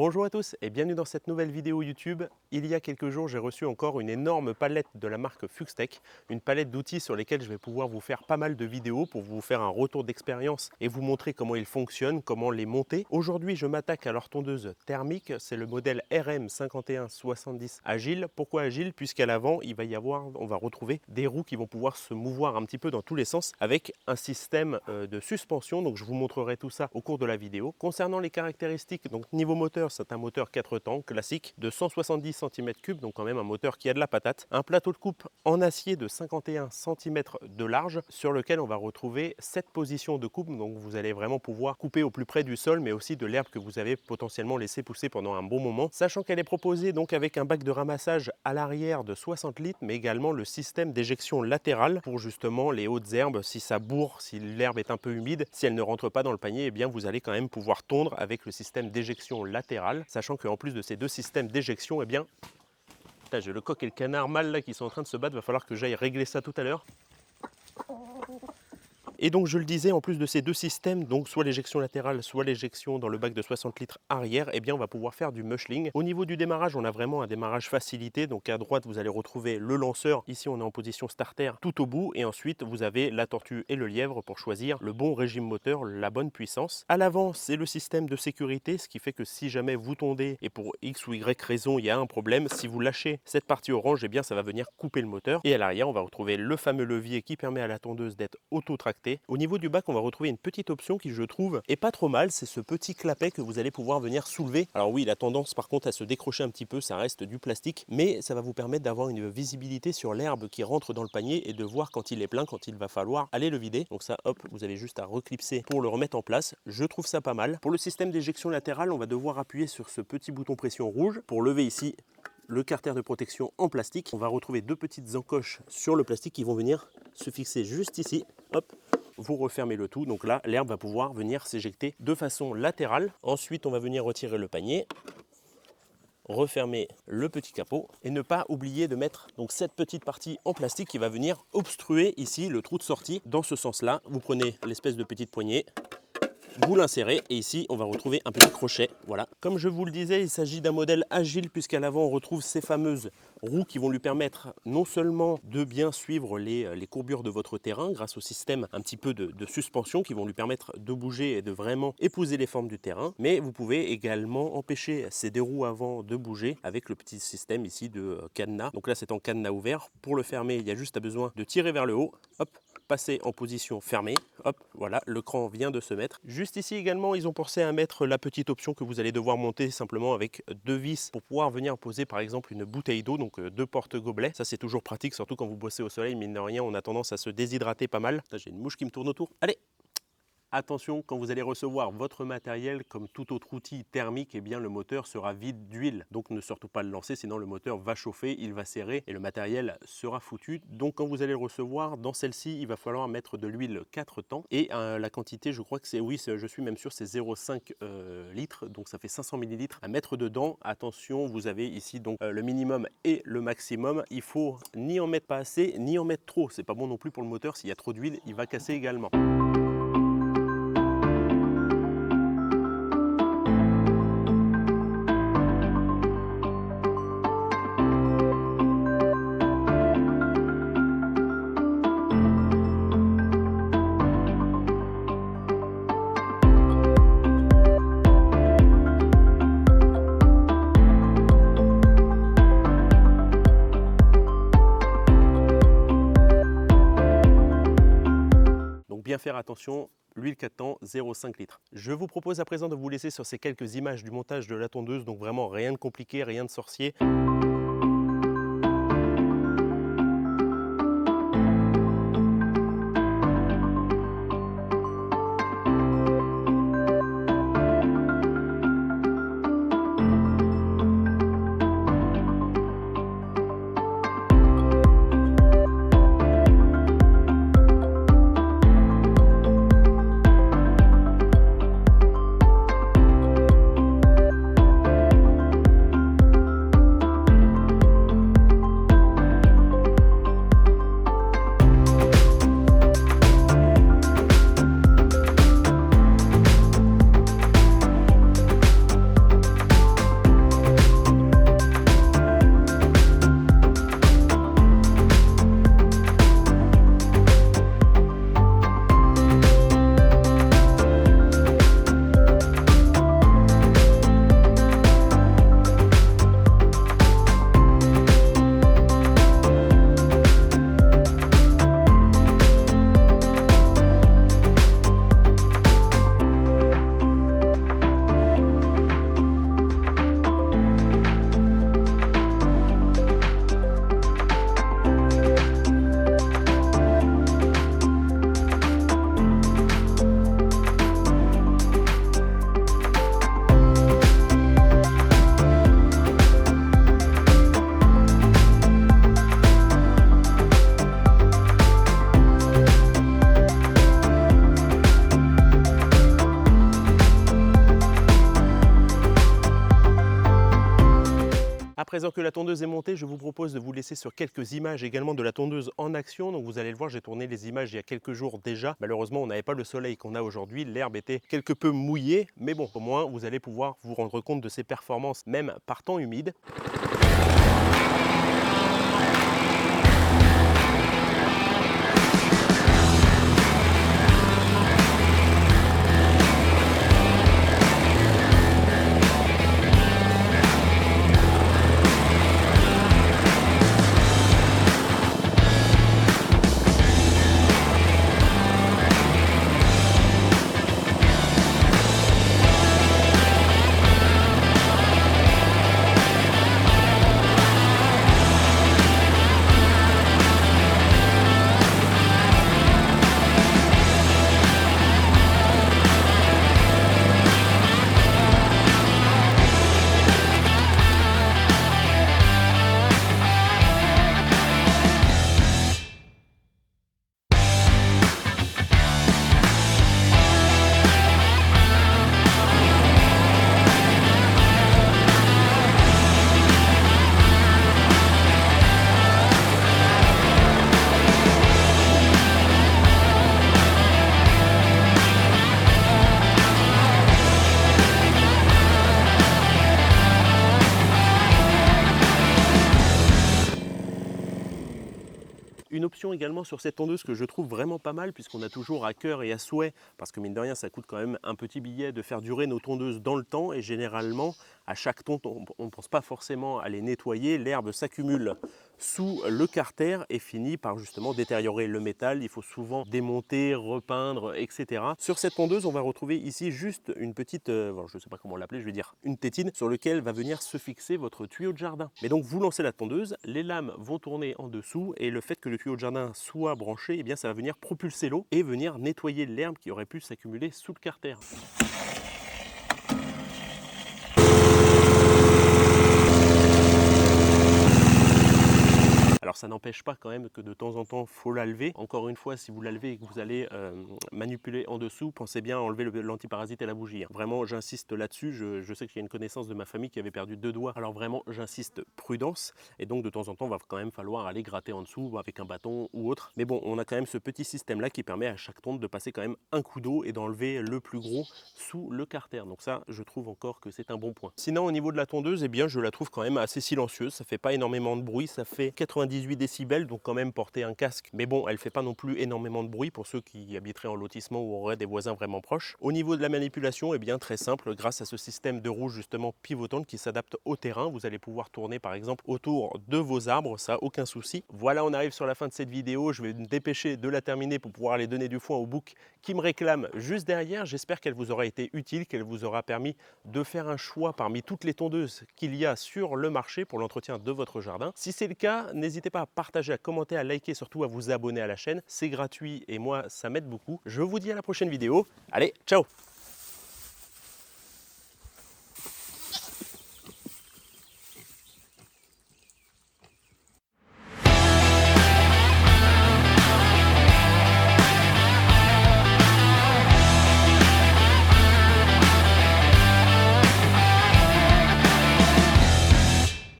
Bonjour à tous et bienvenue dans cette nouvelle vidéo YouTube. Il y a quelques jours, j'ai reçu encore une énorme palette de la marque Fuxtech, une palette d'outils sur lesquels je vais pouvoir vous faire pas mal de vidéos pour vous faire un retour d'expérience et vous montrer comment ils fonctionnent, comment les monter. Aujourd'hui, je m'attaque à leur tondeuse thermique, c'est le modèle RM5170 Agile. Pourquoi Agile? Puisqu'à l'avant, on va retrouver des roues qui vont pouvoir se mouvoir un petit peu dans tous les sens avec un système de suspension. Donc je vous montrerai tout ça au cours de la vidéo. Concernant les caractéristiques, donc niveau moteur, c'est un moteur 4 temps classique de 170 cm3, donc quand même un moteur qui a de la patate. Un plateau de coupe en acier de 51 cm de large sur lequel on va retrouver 7 positions de coupe, donc vous allez vraiment pouvoir couper au plus près du sol mais aussi de l'herbe que vous avez potentiellement laissé pousser pendant un bon moment. Sachant qu'elle est proposée donc avec un bac de ramassage à l'arrière de 60 litres mais également le système d'éjection latérale pour justement les hautes herbes, si ça bourre, si l'herbe est un peu humide, si elle ne rentre pas dans le panier, eh bien vous allez quand même pouvoir tondre avec le système d'éjection latérale, sachant qu'en plus de ces deux systèmes d'éjection, eh bien, j'ai le coq et le canard mâle là qui sont en train de se battre, va falloir que j'aille régler ça tout à l'heure. Et donc je le disais, en plus de ces deux systèmes, donc soit l'éjection latérale, soit l'éjection dans le bac de 60 litres arrière, eh bien on va pouvoir faire du mushling. Au niveau du démarrage, on a vraiment un démarrage facilité. Donc à droite, vous allez retrouver le lanceur. Ici, on est en position starter tout au bout. Et ensuite, vous avez la tortue et le lièvre pour choisir le bon régime moteur, la bonne puissance. À l'avant, c'est le système de sécurité, ce qui fait que si jamais vous tondez et pour X ou Y raison, il y a un problème, si vous lâchez cette partie orange, eh bien ça va venir couper le moteur. Et à l'arrière, on va retrouver le fameux levier qui permet à la tondeuse d'être auto-tractée. Au niveau du bac, on va retrouver une petite option qui, je trouve, est pas trop mal. C'est ce petit clapet que vous allez pouvoir venir soulever. Alors oui, il a tendance par contre à se décrocher un petit peu, ça reste du plastique, mais ça va vous permettre d'avoir une visibilité sur l'herbe qui rentre dans le panier et de voir quand il est plein, quand il va falloir aller le vider. Donc ça, hop, vous avez juste à reclipser pour le remettre en place. Je trouve ça pas mal. Pour le système d'éjection latérale, on va devoir appuyer sur ce petit bouton pression rouge pour lever ici le carter de protection en plastique. On va retrouver deux petites encoches sur le plastique qui vont venir se fixer juste ici. Hop, vous refermez le tout. Donc là, l'herbe va pouvoir venir s'éjecter de façon latérale. Ensuite, on va venir retirer le panier, refermer le petit capot et ne pas oublier de mettre donc cette petite partie en plastique qui va venir obstruer ici le trou de sortie. Dans ce sens-là, vous prenez l'espèce de petite poignée, vous l'insérez et ici on va retrouver un petit crochet. Voilà. Comme je vous le disais, il s'agit d'un modèle agile puisqu'à l'avant on retrouve ces fameuses roues qui vont lui permettre non seulement de bien suivre les courbures de votre terrain grâce au système un petit peu de suspension qui vont lui permettre de bouger et de vraiment épouser les formes du terrain, mais vous pouvez également empêcher ces deux roues avant de bouger avec le petit système ici de cadenas. Donc là c'est en cadenas ouvert. Pour le fermer, il y a juste besoin de tirer vers le haut, hop, passer en position fermée, hop, voilà, le cran vient de se mettre. Juste ici également, ils ont pensé à mettre la petite option que vous allez devoir monter simplement avec deux vis pour pouvoir venir poser par exemple une bouteille d'eau, donc deux porte-gobelets. Ça c'est toujours pratique, surtout quand vous bossez au soleil, mine de rien, on a tendance à se déshydrater pas mal. Là j'ai une mouche qui me tourne autour. Allez! Attention, quand vous allez recevoir votre matériel, comme tout autre outil thermique, eh bien le moteur sera vide d'huile. Donc ne surtout pas le lancer, sinon le moteur va chauffer, il va serrer et le matériel sera foutu. Donc quand vous allez le recevoir, dans celle-ci, il va falloir mettre de l'huile 4 temps. Et la quantité, je crois que c'est, oui, je suis même sûr, c'est 0,5 litres. Donc ça fait 500 ml à mettre dedans. Attention, vous avez ici donc le minimum et le maximum. Il faut ni en mettre pas assez, ni en mettre trop. C'est pas bon non plus pour le moteur. S'il y a trop d'huile, il va casser également. Bien faire attention, l'huile 4 temps, 0,5 litres. Je vous propose à présent de vous laisser sur ces quelques images du montage de la tondeuse, donc vraiment rien de compliqué, rien de sorcier. présent que la tondeuse est montée, je vous propose de vous laisser sur quelques images également de la tondeuse en action. Donc vous allez le voir, j'ai tourné les images il y a quelques jours déjà. Malheureusement, on n'avait pas le soleil qu'on a aujourd'hui, l'herbe était quelque peu mouillée, mais bon, au moins vous allez pouvoir vous rendre compte de ses performances, même par temps humide. Une option également sur cette tondeuse que je trouve vraiment pas mal, puisqu'on a toujours à cœur et à souhait, parce que mine de rien ça coûte quand même un petit billet, de faire durer nos tondeuses dans le temps, et généralement à chaque tonte on ne pense pas forcément à les nettoyer, l'herbe s'accumule sous le carter et finit par justement détériorer le métal. Il faut souvent démonter, repeindre, etc. Sur cette tondeuse, on va retrouver ici juste une petite, je ne sais pas comment l'appeler, je vais dire une tétine sur laquelle va venir se fixer votre tuyau de jardin. Mais donc vous lancez la tondeuse, les lames vont tourner en dessous et le fait que le tuyau de jardin soit branché, eh bien ça va venir propulser l'eau et venir nettoyer l'herbe qui aurait pu s'accumuler sous le carter. Alors ça n'empêche pas quand même que de temps en temps, il faut la lever. Encore une fois, si vous la levez et que vous allez manipuler en dessous, pensez bien à enlever l'antiparasite et la bougie. Vraiment, j'insiste là-dessus. Je sais qu'il y a une connaissance de ma famille qui avait perdu 2 doigts. Alors vraiment, j'insiste, prudence. Et donc de temps en temps, il va quand même falloir aller gratter en dessous avec un bâton ou autre. Mais bon, on a quand même ce petit système-là qui permet à chaque tonte de passer quand même un coup d'eau et d'enlever le plus gros sous le carter. Donc ça, je trouve encore que c'est un bon point. Sinon, au niveau de la tondeuse, eh bien, je la trouve quand même assez silencieuse. Ça fait pas énormément de bruit. Ça fait 18 décibels, donc quand même porter un casque. Mais bon, elle fait pas non plus énormément de bruit pour ceux qui habiteraient en lotissement ou auraient des voisins vraiment proches. Au niveau de la manipulation, eh bien très simple, grâce à ce système de roue justement pivotante qui s'adapte au terrain, vous allez pouvoir tourner par exemple autour de vos arbres, ça aucun souci. Voilà, on arrive sur la fin de cette vidéo. Je vais me dépêcher de la terminer pour pouvoir aller donner du foin au bouc qui me réclame juste derrière. J'espère qu'elle vous aura été utile, qu'elle vous aura permis de faire un choix parmi toutes les tondeuses qu'il y a sur le marché pour l'entretien de votre jardin. Si c'est le cas, n'hésitez pas à partager, à commenter, à liker, surtout à vous abonner à la chaîne. C'est gratuit et moi, ça m'aide beaucoup. Je vous dis à la prochaine vidéo. Allez, ciao!